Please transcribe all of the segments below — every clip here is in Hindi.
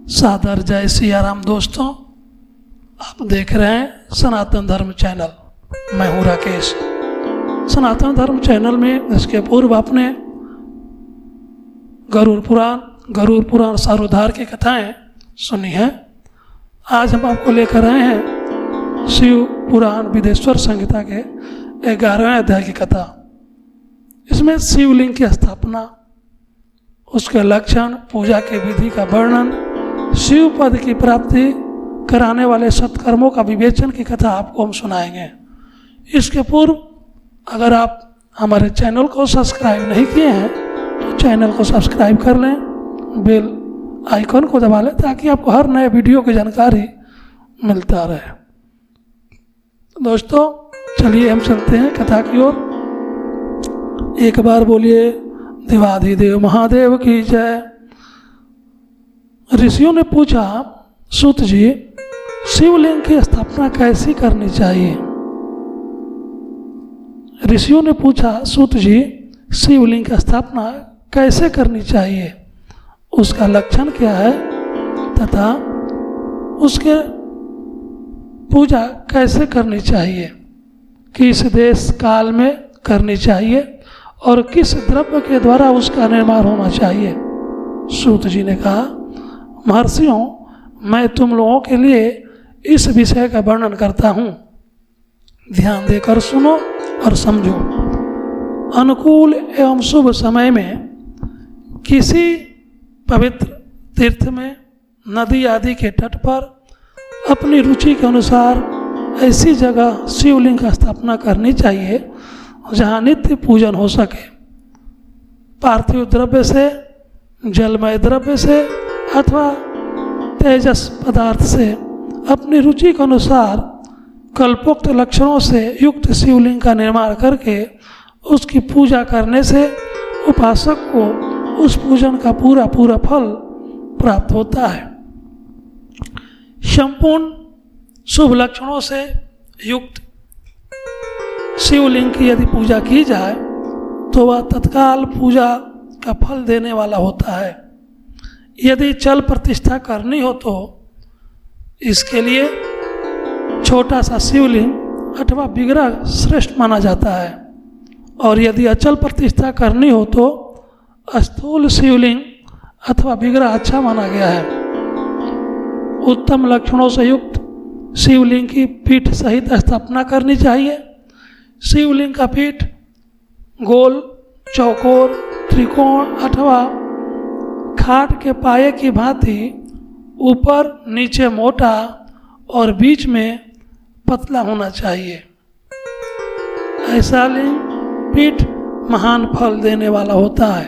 सादर जय सियाराम दोस्तों, आप देख रहे हैं सनातन धर्म चैनल। मैं हूँ राकेश। सनातन धर्म चैनल में इसके पूर्व आपने गरुड़ पुराण सारोद्धार की कथाएं सुनी हैं। आज हम आपको लेकर आए हैं शिव पुराण विदेश्वर संहिता के 11वें अध्याय की कथा। इसमें शिवलिंग की स्थापना, उसके लक्षण, पूजा की विधि का वर्णन, शिव पद की प्राप्ति कराने वाले सत्कर्मों का विवेचन की कथा आपको हम सुनाएंगे। इसके पूर्व अगर आप हमारे चैनल को सब्सक्राइब नहीं किए हैं तो चैनल को सब्सक्राइब कर लें, बेल आइकन को दबा लें ताकि आपको हर नए वीडियो की जानकारी मिलता रहे। दोस्तों चलिए हम चलते हैं कथा की ओर। एक बार बोलिए देवाधिदेव महादेव की जय। ऋषियों ने पूछा, सूत जी, शिवलिंग की स्थापना कैसी करनी चाहिए? ऋषियों ने पूछा, सूत जी, शिवलिंग की स्थापना कैसे करनी चाहिए, उसका लक्षण क्या है तथा उसके पूजा कैसे करनी चाहिए, किस देश काल में करनी चाहिए और किस द्रव्य के द्वारा उसका निर्माण होना चाहिए? सूत जी ने कहा, महर्षियों, मैं तुम लोगों के लिए इस विषय का वर्णन करता हूँ, ध्यान देकर सुनो और समझो। अनुकूल एवं शुभ समय में किसी पवित्र तीर्थ में, नदी आदि के तट पर अपनी रुचि के अनुसार ऐसी जगह शिवलिंग का स्थापना करनी चाहिए जहाँ नित्य पूजन हो सके। पार्थिव द्रव्य से, जलमय द्रव्य से अथवा तेजस पदार्थ से अपनी रुचि के अनुसार कल्पोक्त लक्षणों से युक्त शिवलिंग का निर्माण करके उसकी पूजा करने से उपासक को उस पूजन का पूरा फल प्राप्त होता है। संपूर्ण शुभ लक्षणों से युक्त शिवलिंग की यदि पूजा की जाए तो वह तत्काल पूजा का फल देने वाला होता है। यदि चल प्रतिष्ठा करनी हो तो इसके लिए छोटा सा शिवलिंग अथवा विग्रह श्रेष्ठ माना जाता है, और यदि अचल प्रतिष्ठा करनी हो तो स्थूल शिवलिंग अथवा विग्रह अच्छा माना गया है। उत्तम लक्षणों से युक्त शिवलिंग की पीठ सहित स्थापना करनी चाहिए। शिवलिंग का पीठ गोल, चौकोर, त्रिकोण अथवा खाट के पाये की भांति ऊपर नीचे मोटा और बीच में पतला होना चाहिए। ऐसा लिंग पीठ महान फल देने वाला होता है।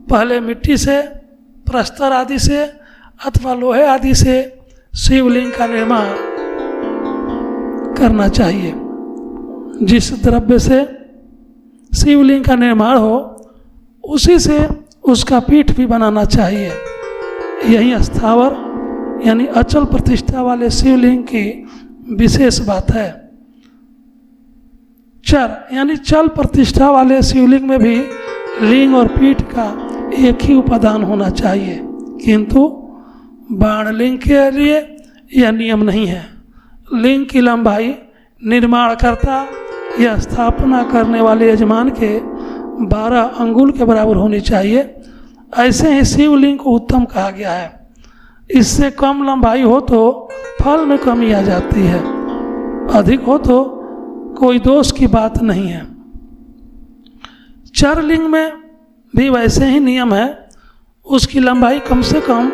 पहले मिट्टी से, प्रस्तर आदि से अथवा लोहे आदि से शिवलिंग का निर्माण करना चाहिए। जिस द्रव्य से शिवलिंग का निर्माण हो उसी से उसका पीठ भी बनाना चाहिए। यही स्थावर यानी अचल प्रतिष्ठा वाले शिवलिंग की विशेष बात है। चर यानी चल प्रतिष्ठा वाले शिवलिंग में भी लिंग और पीठ का एक ही उपादान होना चाहिए, किंतु बाणलिंग के लिए यह नियम नहीं है। लिंग की लंबाई निर्माणकर्ता या स्थापना करने वाले यजमान के 12 अंगुल के बराबर होनी चाहिए। ऐसे ही शिवलिंग को उत्तम कहा गया है। इससे कम लंबाई हो तो फल में कमी आ जाती है, अधिक हो तो कोई दोष की बात नहीं है। चरलिंग में भी वैसे ही नियम है। उसकी लंबाई कम से कम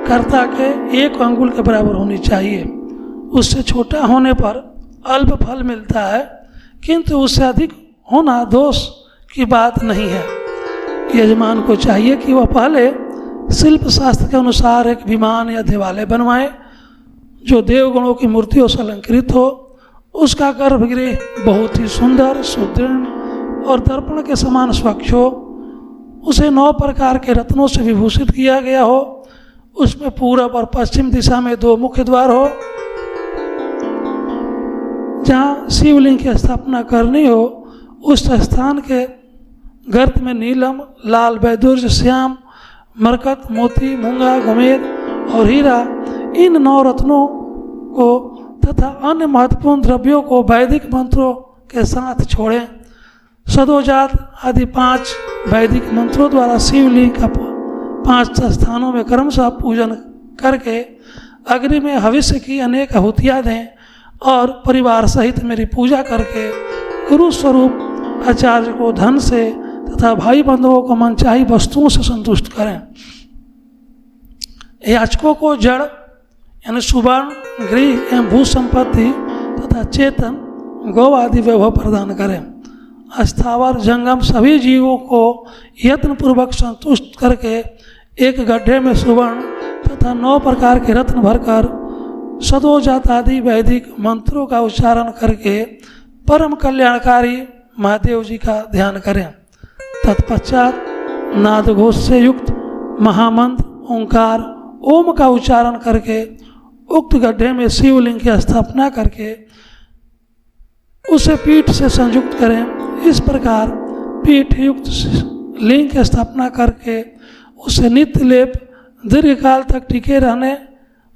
कर्ता के 1 अंगुल के बराबर होनी चाहिए। उससे छोटा होने पर अल्प फल मिलता है, किंतु उससे अधिक होना दोष की बात नहीं है। यजमान को चाहिए कि वह पहले शिल्प शास्त्र के अनुसार एक विमान या देवालय बनवाए जो देवगणों की मूर्तियों से अलंकृत हो। उसका गर्भगृह बहुत ही सुंदर, सुदृढ़ और दर्पण के समान स्वच्छ हो। उसे 9 प्रकार के रत्नों से विभूषित किया गया हो। उसमें पूरब और पश्चिम दिशा में 2 मुख्य द्वार हो। जहाँ शिवलिंग की स्थापना करनी हो उस स्थान के गर्त में नीलम, लाल, वैदुर्य, श्याम, मरकत, मोती, मूंगा, घुमेद और हीरा, इन 9 रत्नों को तथा अन्य महत्वपूर्ण द्रव्यों को वैदिक मंत्रों के साथ छोड़ें। सदोजात आदि 5 वैदिक मंत्रों द्वारा शिवलिंग का 5 स्थानों में क्रमशः पूजन करके अग्नि में हविष्य की अनेक आहुतियाँ दें और परिवार सहित मेरी पूजा करके गुरु स्वरूप आचार्य को धन से तथा भाई बंधुओं को मनचाही वस्तुओं से संतुष्ट करें। याचकों को जड़ यानी सुवर्ण, गृह एवं भू संपत्ति तथा चेतन गौ आदि वैभव प्रदान करें। अस्थावर जंगम सभी जीवों को यत्नपूर्वक संतुष्ट करके एक गड्ढे में सुवर्ण तथा 9 प्रकार के रत्न भरकर सदोजात आदि वैदिक मंत्रों का उच्चारण करके परम कल्याणकारी महादेव जी का ध्यान करें। तत्पश्चात नादघोष से युक्त महामंत्र ओंकार ओम का उच्चारण करके उक्त गड्ढे में शिवलिंग की स्थापना करके उसे पीठ से संयुक्त करें। इस प्रकार पीठ युक्त लिंग की स्थापना करके उसे नित्य लेप दीर्घकाल तक टिके रहने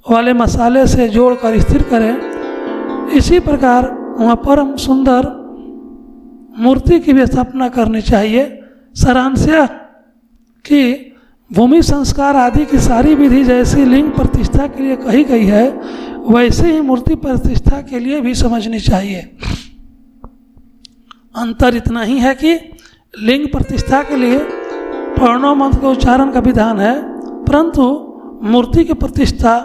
वाले मसाले से जोड़कर स्थिर करें। इसी प्रकार वहाँ परम सुंदर मूर्ति की भी स्थापना करनी चाहिए। सारांश कि भूमि संस्कार आदि की सारी विधि जैसी लिंग प्रतिष्ठा के लिए कही गई है, वैसे ही मूर्ति प्रतिष्ठा के लिए भी समझनी चाहिए। अंतर इतना ही है कि लिंग प्रतिष्ठा के लिए प्रणव मंत्र के उच्चारण का विधान है, परंतु मूर्ति की प्रतिष्ठा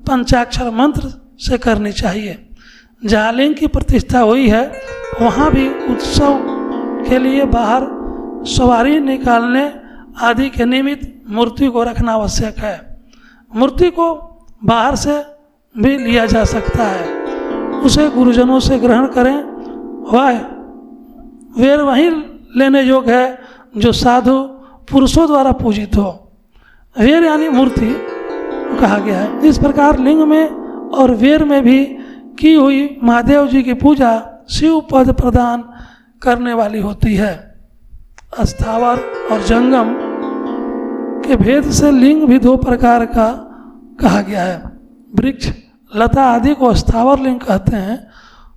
पंचाक्षर मंत्र से करनी चाहिए। जहाँ लिंग की प्रतिष्ठा हुई है वहाँ भी उत्सव के लिए बाहर सवारी निकालने आदि के निमित्त मूर्ति को रखना आवश्यक है। मूर्ति को बाहर से भी लिया जा सकता है, उसे गुरुजनों से ग्रहण करें। वह वेर वहीं लेने योग्य है जो साधु पुरुषों द्वारा पूजित हो। वेर यानी मूर्ति कहा गया है। इस प्रकार लिंग में और वेर में भी की हुई महादेव जी की पूजा शिव पद प्रदान करने वाली होती है। अस्थावर और जंगम के भेद से लिंग भी 2 प्रकार का कहा गया है। वृक्ष लता आदि को अस्थावर लिंग कहते हैं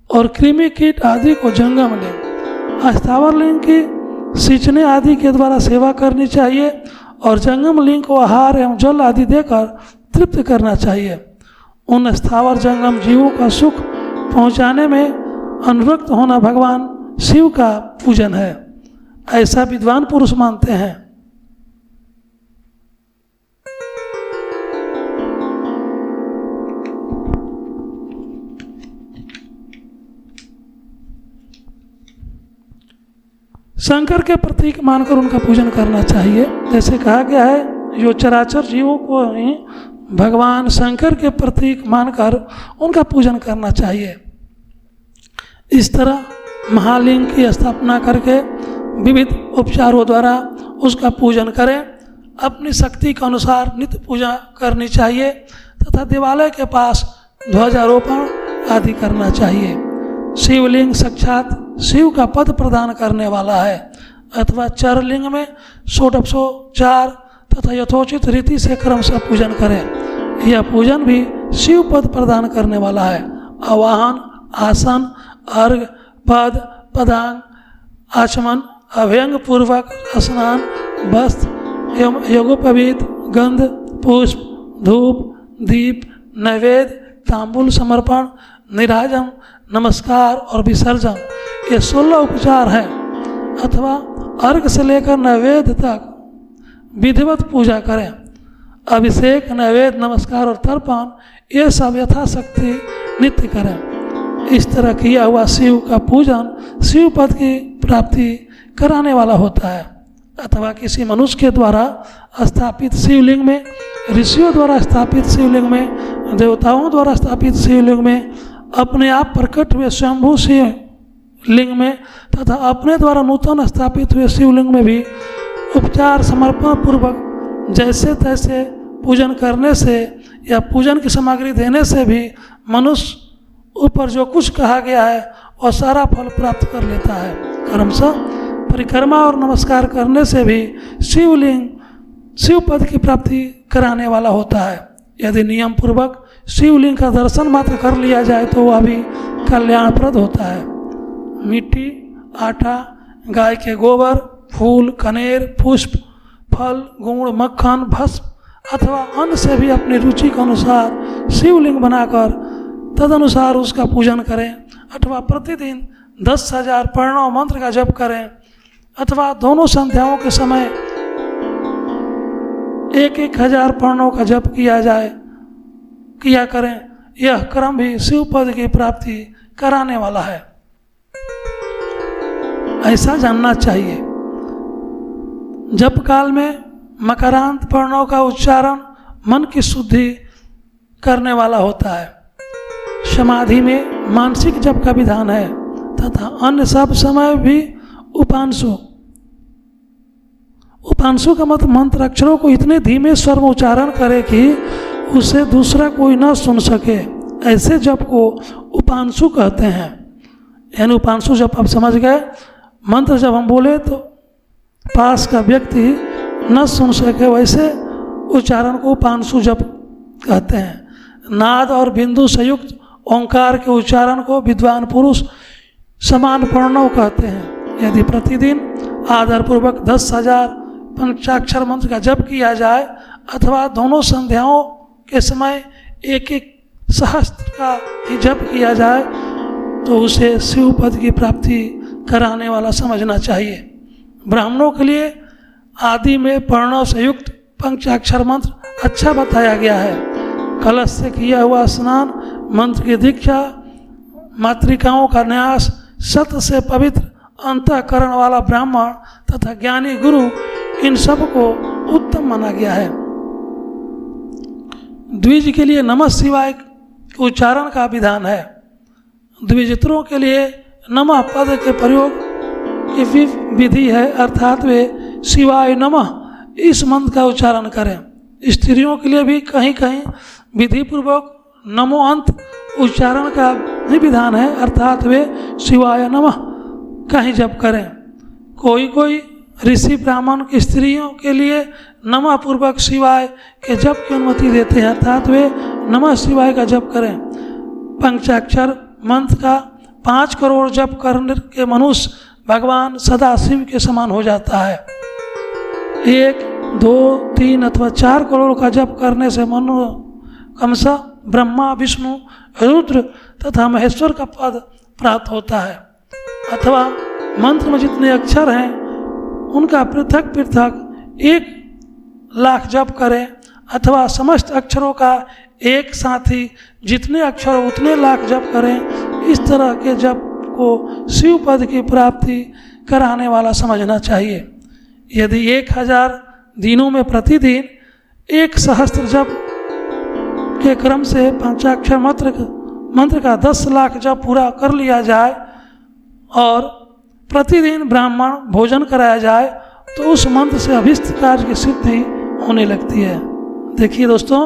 और कृमि कीट आदि को जंगम लिंग। अस्थावर लिंग की सींचने आदि के द्वारा सेवा करनी चाहिए और जंगम लिंग को आहार एवं जल आदि देकर तृप्त करना चाहिए। उन स्थावर जंगम जीवों का सुख पहुंचाने में अनुरक्त होना भगवान शिव का पूजन है, ऐसा विद्वान पुरुष मानते हैं। शंकर के प्रतीक मानकर उनका पूजन करना चाहिए। जैसे कहा गया है, जो चराचर जीवों को ही भगवान शंकर के प्रतीक मानकर उनका पूजन करना चाहिए। इस तरह महालिंग की स्थापना करके विविध उपचारों द्वारा उसका पूजन करें। अपनी शक्ति के अनुसार नित्य पूजा करनी चाहिए तथा देवालय के पास ध्वजारोपण आदि करना चाहिए। शिवलिंग साक्षात शिव का पद प्रदान करने वाला है, अथवा चरलिंग में षोडशोपचार तथा यथोचित रीति से क्रम से पूजन करें। यह पूजन भी शिव पद प्रदान करने वाला है। आवाहन, आसन, अर्घ, पद, पदांग, आचमन, अभ्यंग पूर्वक स्नान, वस्त्र एवं यज्ञोपवीत, गंध, पुष्प, धूप, दीप, नैवेद्य, तांबूल समर्पण, निराजन, नमस्कार और विसर्जन, ये 16 उपचार हैं। अथवा अर्घ से लेकर नैवेद्य तक विधिवत पूजा करें। अभिषेक, नैवेद्य, नमस्कार और तर्पण ये सब यथाशक्ति नित्य करें। इस तरह किया हुआ शिव का पूजन शिव पद की प्राप्ति कराने वाला होता है। अथवा किसी मनुष्य के द्वारा स्थापित शिवलिंग में, ऋषियों द्वारा स्थापित शिवलिंग में, देवताओं द्वारा स्थापित शिवलिंग में, अपने आप प्रकट हुए स्वयंभू शिवलिंग में तथा अपने द्वारा नूतन स्थापित हुए शिवलिंग में भी उपचार समर्पण पूर्वक जैसे तैसे पूजन करने से या पूजन की सामग्री देने से भी मनुष्य ऊपर जो कुछ कहा गया है वह सारा फल प्राप्त कर लेता है। क्रमशः परिक्रमा और नमस्कार करने से भी शिवलिंग शिव पद की प्राप्ति कराने वाला होता है। यदि नियम पूर्वक शिवलिंग का दर्शन मात्र कर लिया जाए तो वह भी कल्याणप्रद होता है। मिट्टी, आटा, गाय के गोबर, फूल, कनेर, पुष्प, फल, गुड़, मक्खन, भस्म अथवा अन्न से भी अपनी रुचि के अनुसार शिवलिंग बनाकर तदनुसार उसका पूजन करें, अथवा प्रतिदिन 10,000 प्रणव मंत्र का जप करें, अथवा दोनों संध्याओं के समय 1,000 प्रणव का जप किया करें। यह क्रम भी शिव पद की प्राप्ति कराने वाला है, ऐसा जानना चाहिए। जप काल में मकरांत प्रणव का उच्चारण मन की शुद्धि करने वाला होता है। समाधि में मानसिक जप का विधान है तथा अन्य सब समय भी उपांशु का मत मंत्र अक्षरों को इतने धीमे स्वर में उच्चारण करे कि उसे दूसरा कोई न सुन सके। ऐसे जप को उपांशु कहते हैं। यानी उपांशु जप आप समझ गए, मंत्र जब हम बोले तो पास का व्यक्ति न सुन सके, वैसे उच्चारण को उपांशु जप कहते हैं। नाद और बिंदु संयुक्त ओंकार के उच्चारण को विद्वान पुरुष समान प्रणव कहते हैं। यदि प्रतिदिन आदरपूर्वक 10,000 पंचाक्षर मंत्र का जप किया जाए अथवा दोनों संध्याओं के समय 1,000 सहस्त्र का ही जप किया जाए तो उसे शिव पद की प्राप्ति कराने वाला समझना चाहिए। ब्राह्मणों के लिए आदि में प्रणव से युक्त पंचाक्षर मंत्र अच्छा बताया गया है। कलश से किया हुआ स्नान, मंत्र की दीक्षा, मातृकाओं का न्यास, सत से पवित्र अंतःकरण वाला ब्राह्मण तथा ज्ञानी गुरु, इन सब को उत्तम माना गया है। द्विज के लिए नमः शिवाय के उच्चारण का विधान है। द्विजित्रों के लिए नमः पद के प्रयोग की विधि है, अर्थात वे शिवाय नमः इस मंत्र का उच्चारण करें। स्त्रियों के लिए भी कहीं कहीं विधि पूर्वक नमो अंत उच्चारण का भी विधान है, अर्थात वे शिवाय नमः का ही जप करें। कोई ऋषि ब्राह्मण की स्त्रियों के लिए नमः पूर्वक शिवाय के जप की अनुमति देते हैं, अर्थात वे नमः शिवाय का जप करें। पंचाक्षर मंत्र का 5 करोड़ जप करने के मनुष्य भगवान सदाशिव के समान हो जाता है। 1, 2, 3 अथवा 4 करोड़ का जप करने से मनु क्रमशः ब्रह्मा, विष्णु, रुद्र तथा महेश्वर का पद प्राप्त होता है। अथवा मंत्र में जितने अक्षर हैं उनका पृथक पृथक 1,00,000 जप करें, अथवा समस्त अक्षरों का एक साथ ही जितने अक्षर उतने लाख जप करें। इस तरह के जप को शिव पद की प्राप्ति कराने वाला समझना चाहिए। यदि 1,000 दिनों में प्रतिदिन 1 सहस्त्र जप के क्रम से पंचाक्षर मंत्र का 10 लाख जप पूरा कर लिया जाए और प्रतिदिन ब्राह्मण भोजन कराया जाए तो उस मंत्र से अभिष्ट कार्य की सिद्धि होने लगती है। देखिए दोस्तों,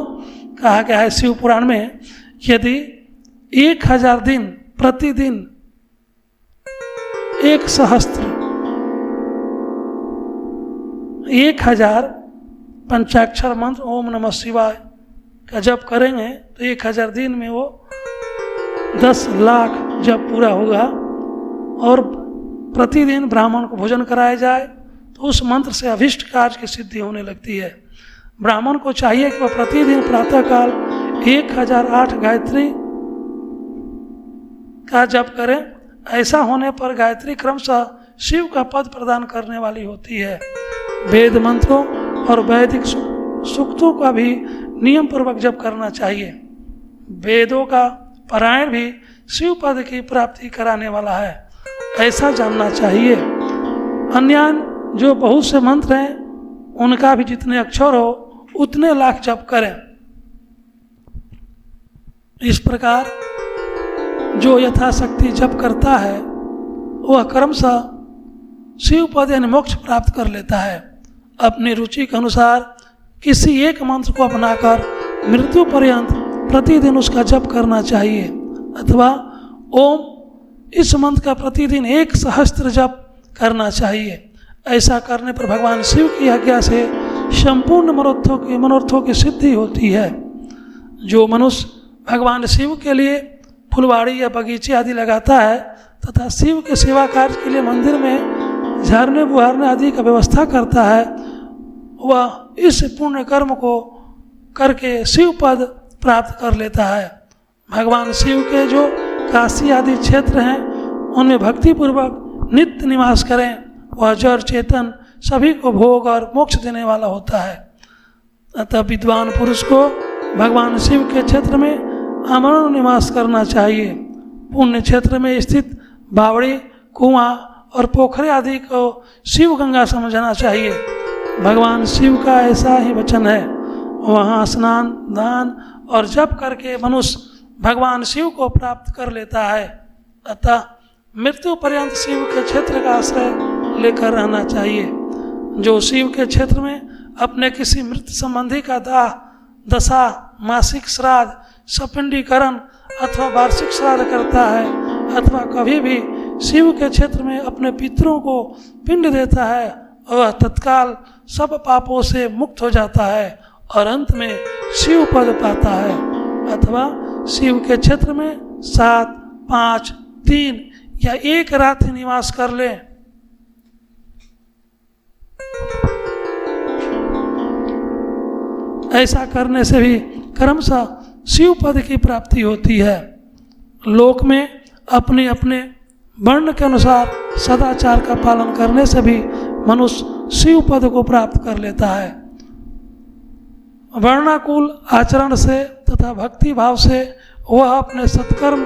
कहा गया है शिव पुराण में, यदि 1,000 दिन प्रतिदिन 1 सहस्त्र 1,000 पंचाक्षर मंत्र ओम नमः शिवाय का जप करेंगे तो 1,000 दिन में वो 10 लाख जप पूरा होगा। और प्रतिदिन ब्राह्मण को भोजन कराया जाए तो उस मंत्र से अभिष्ट कार्य की सिद्धि होने लगती है। ब्राह्मण को चाहिए कि वह प्रतिदिन प्रातःकाल 1,008 गायत्री का जप करें। ऐसा होने पर गायत्री क्रमशः शिव का पद प्रदान करने वाली होती है। वेद मंत्रों और वैदिक सूक्तों का भी नियम पूर्वक जप करना चाहिए। वेदों का पारायण भी शिव पद की प्राप्ति कराने वाला है, ऐसा जानना चाहिए। अन्य जो बहुत से मंत्र हैं उनका भी जितने अक्षर हो उतने लाख जप करें। इस प्रकार जो यथाशक्ति जप करता है वह क्रमशः शिव पद यानी मोक्ष प्राप्त कर लेता है। अपनी रुचि के अनुसार किसी एक मंत्र को अपनाकर मृत्यु पर्यंत प्रतिदिन उसका जप करना चाहिए, अथवा ओम इस मंत्र का प्रतिदिन 1 सहस्त्र जप करना चाहिए। ऐसा करने पर भगवान शिव की आज्ञा से संपूर्ण मनोरथों की सिद्धि होती है। जो मनुष्य भगवान शिव के लिए फुलवाड़ी या बगीचे आदि लगाता है तथा शिव के सेवा कार्य के लिए मंदिर में झरने बुहारने आदि का व्यवस्था करता है, वह इस पुण्य कर्म को करके शिव पद प्राप्त कर लेता है। भगवान शिव के जो काशी आदि क्षेत्र हैं उनमें भक्तिपूर्वक नित्य निवास करें, वह जड़ चेतन सभी को भोग और मोक्ष देने वाला होता है। अतः विद्वान पुरुष को भगवान शिव के क्षेत्र में अमरण निवास करना चाहिए। पुण्य क्षेत्र में स्थित बावड़ी, कुआं और पोखरे आदि को शिव गंगा समझना चाहिए। भगवान शिव का ऐसा ही वचन है, वहाँ स्नान दान और जप करके मनुष्य भगवान शिव को प्राप्त कर लेता है। अतः मृत्यु पर्यंत शिव के क्षेत्र का आश्रय लेकर रहना चाहिए। जो शिव के क्षेत्र में अपने किसी मृत संबंधी का दाह, दशा, मासिक श्राद्ध, सपिंडीकरण अथवा वार्षिक श्राद्ध करता है अथवा कभी भी शिव के क्षेत्र में अपने पितरों को पिंड देता है, वह तत्काल सब पापों से मुक्त हो जाता है और अंत में शिव पद पाता है। अथवा शिव के क्षेत्र में 7, 5, 3 या 1 रात्रि निवास कर ले। ऐसा करने से भी क्रमशः शिव पद की प्राप्ति होती है। लोक में अपने अपने वर्ण के अनुसार सदाचार का पालन करने से भी मनुष्य शिव पद को प्राप्त कर लेता है। वर्णाकुल आचरण से तथा भक्ति भाव से वह अपने सत्कर्म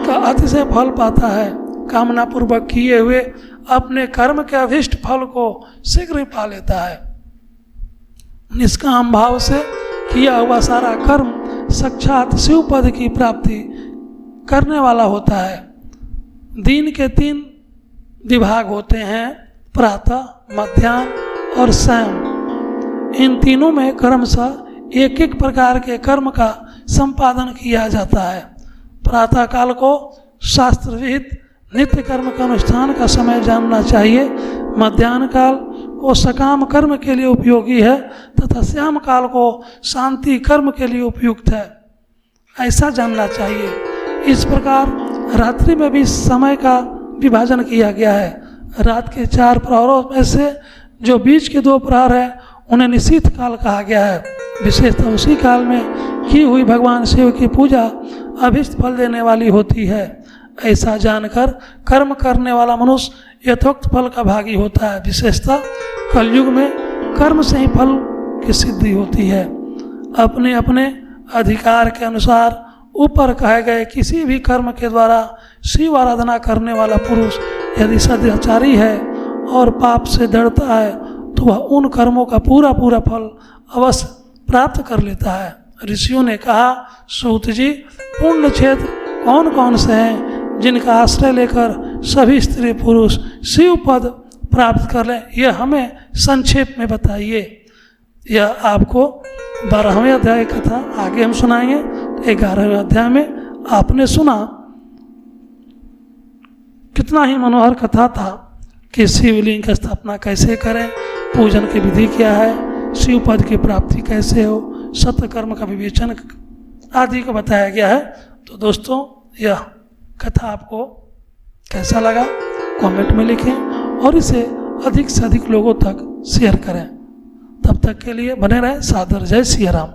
का अतिशय फल पाता है। कामना पूर्वक किए हुए अपने कर्म के अभिष्ट फल को शीघ्र ही पा लेता है। निष्काम भाव से किया हुआ सारा कर्म साक्षात शिव पद की प्राप्ति करने वाला होता है। दिन के 3 विभाग होते हैं, प्रातः, मध्याह्न और सायं। इन तीनों में क्रमशः एक एक प्रकार के कर्म का संपादन किया जाता है। प्रातः काल को शास्त्र विहित नित्य कर्म के अनुष्ठान का समय जानना चाहिए। मध्याह्न काल को सकाम कर्म के लिए उपयोगी है तथा श्याम काल को शांति कर्म के लिए उपयुक्त है, ऐसा जानना चाहिए। इस प्रकार रात्रि में भी समय का विभाजन किया गया है। रात के 4 प्रहरों में से जो बीच के 2 प्रहर है उन्हें निशीथ काल कहा गया है। विशेषतः उसी काल में की हुई भगवान शिव की पूजा अभिष्ट फल देने वाली होती है। ऐसा जानकर कर्म करने वाला मनुष्य यथोक्त फल का भागी होता है। विशेषतः कलयुग में कर्म से ही फल की सिद्धि होती है। अपने अपने अधिकार के अनुसार ऊपर कहे गए किसी भी कर्म के द्वारा शिव आराधना करने वाला पुरुष यदि सदाचारी है और पाप से डरता है तो वह उन कर्मों का पूरा पूरा फल अवश्य प्राप्त कर लेता है। ऋषियों ने कहा, सूत जी, पुण्य क्षेत्र कौन कौन से हैं जिनका आश्रय लेकर सभी स्त्री पुरुष शिव पद प्राप्त कर लें, यह हमें संक्षेप में बताइए। यह आपको 12वें अध्याय कथा आगे हम सुनाएंगे। 11वें अध्याय में आपने सुना कितना ही मनोहर कथा था कि शिवलिंग की स्थापना कैसे करें, पूजन की विधि क्या है, शिव पद की प्राप्ति कैसे हो, सत्यकर्म का विवेचन आदि को बताया गया है। तो दोस्तों, यह कथा आपको कैसा लगा कमेंट में लिखें और इसे अधिक से अधिक लोगों तक शेयर करें। तब तक के लिए बने रहें। सादर जय सिया राम।